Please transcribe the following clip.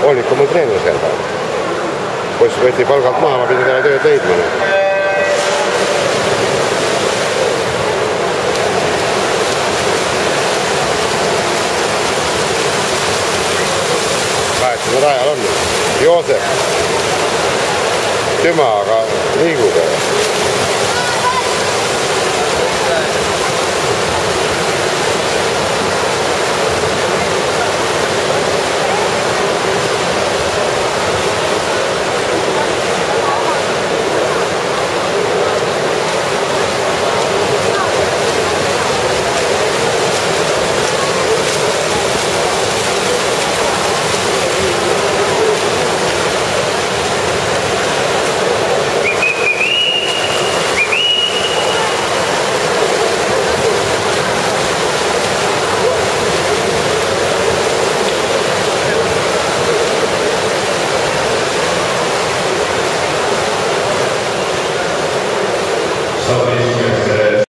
Hooliku mul treeneris käib. Poiss võeti palgalt maha, ma pidin talle tööd leidma. Kaheksanda rajal on. Joosep. Tüma, aga liigub.